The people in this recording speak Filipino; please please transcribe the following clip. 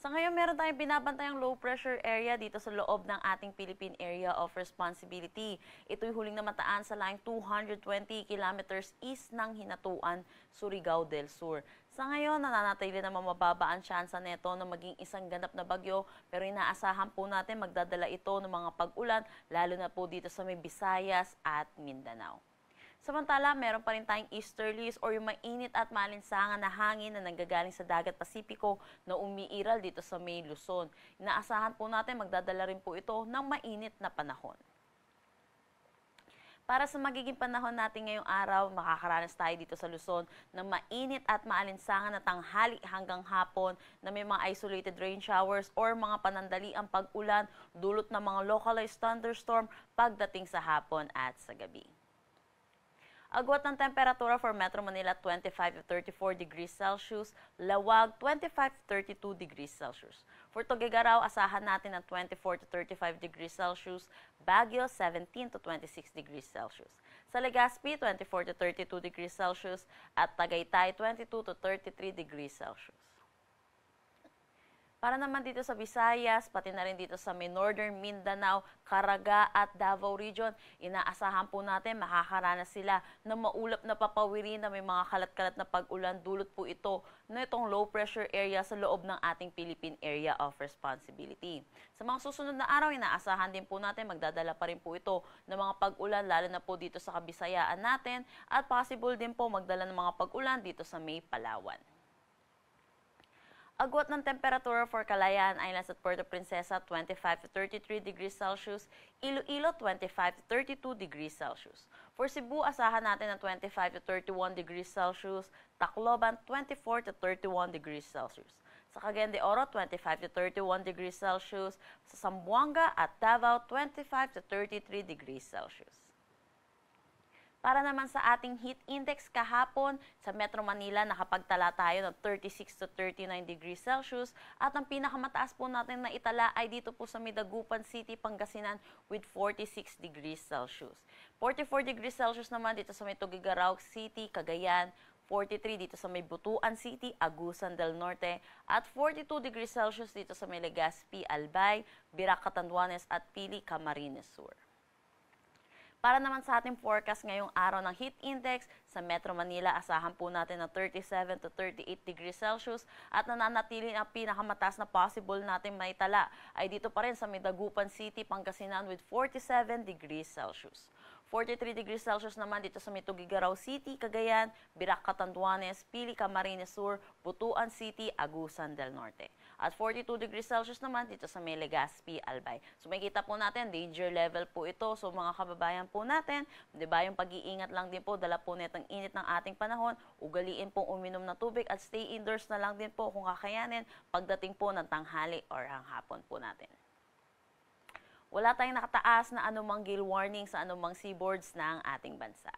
Sa ngayon, meron tayong binabantayang low pressure area dito sa loob ng ating Philippine Area of Responsibility. Ito'y huling namataan sa laing 220 kilometers east ng Hinatuan, Surigao del Sur. Sa ngayon, nananatili naman mababa ang tsansa neto na maging isang ganap na bagyo, pero inaasahan po natin magdadala ito ng mga pag-ulan, lalo na po dito sa may Visayas at Mindanao. Samantala, meron pa rin tayong easterlies or yung mainit at malinsangan na hangin na nanggagaling sa dagat Pasipiko na umiiral dito sa may Luzon. Inaasahan po natin magdadala rin po ito ng mainit na panahon. Para sa magiging panahon natin ngayong araw, makakaranas tayo dito sa Luzon ng mainit at maalinsangan na tanghali hanggang hapon na may mga isolated rain showers or mga panandaliang pag-ulan dulot ng mga localized thunderstorm pagdating sa hapon at sa gabi. Agwat ng temperatura for Metro Manila 25 to 34 degrees Celsius, Lawag 25 to 32 degrees Celsius. For Tuguegarao, asahan natin ng 24 to 35 degrees Celsius, Baguio 17 to 26 degrees Celsius. Sa Legazpi, 24 to 32 degrees Celsius at Tagaytay 22 to 33 degrees Celsius. Para naman dito sa Visayas, pati na rin dito sa may Northern Mindanao, Caraga at Davao Region, inaasahan po natin makakaranas sila ng maulap na papawirin na may mga kalat-kalat na pag-ulan. Dulot po ito na itong low pressure area sa loob ng ating Philippine Area of Responsibility. Sa mga susunod na araw, inaasahan din po natin magdadala pa rin po ito ng mga pag-ulan, lalo na po dito sa Kabisayaan natin, at possible din po magdala ng mga pag-ulan dito sa may Palawan. Agwat ng temperatura for Calayan Islands at Puerto Princesa 25 to 33 degrees Celsius, Iloilo 25 to 32 degrees Celsius. For Cebu, asahan natin ng 25 to 31 degrees Celsius, Tacloban 24 to 31 degrees Celsius. Sa Cagayan de Oro, 25 to 31 degrees Celsius, sa Zamboanga at Davao 25 to 33 degrees Celsius. Para naman sa ating heat index kahapon, sa Metro Manila nakapagtala tayo ng 36 to 39 degrees Celsius at ang pinakamataas po natin na itala ay dito po sa Dagupan City, Pangasinan with 46 degrees Celsius. 44 degrees Celsius naman dito sa may Tuguegarao City, Cagayan, 43 dito sa may Butuan City, Agusan del Norte, at 42 degrees Celsius dito sa may Legazpi, Albay, Birac, Catanduanes at Pili, Camarines Sur. Para naman sa ating forecast ngayong araw ng heat index, sa Metro Manila, asahan po natin ng 37 to 38 degrees Celsius at nananatili ang pinakamataas na possible natin maitala ay dito pa rin sa Dagupan City, Pangasinan with 47 degrees Celsius. 43 degrees Celsius naman dito sa Tuguegarao City, Cagayan, Birac, Catanduanes, Pili, Camarines Sur, Butuan City, Agusan del Norte. At 42 degrees Celsius naman dito sa Legazpi, Albay. So makikita po natin, danger level po ito. So mga kababayan po natin, di ba, yung pag-iingat lang din po, dala po netong init ng ating panahon, ugaliin po uminom ng tubig at stay indoors na lang din po kung kakayanin pagdating po ng tanghali or ang hapon po natin. Wala tayong nakataas na anumang gale warning sa anumang seaboards ng ating bansa.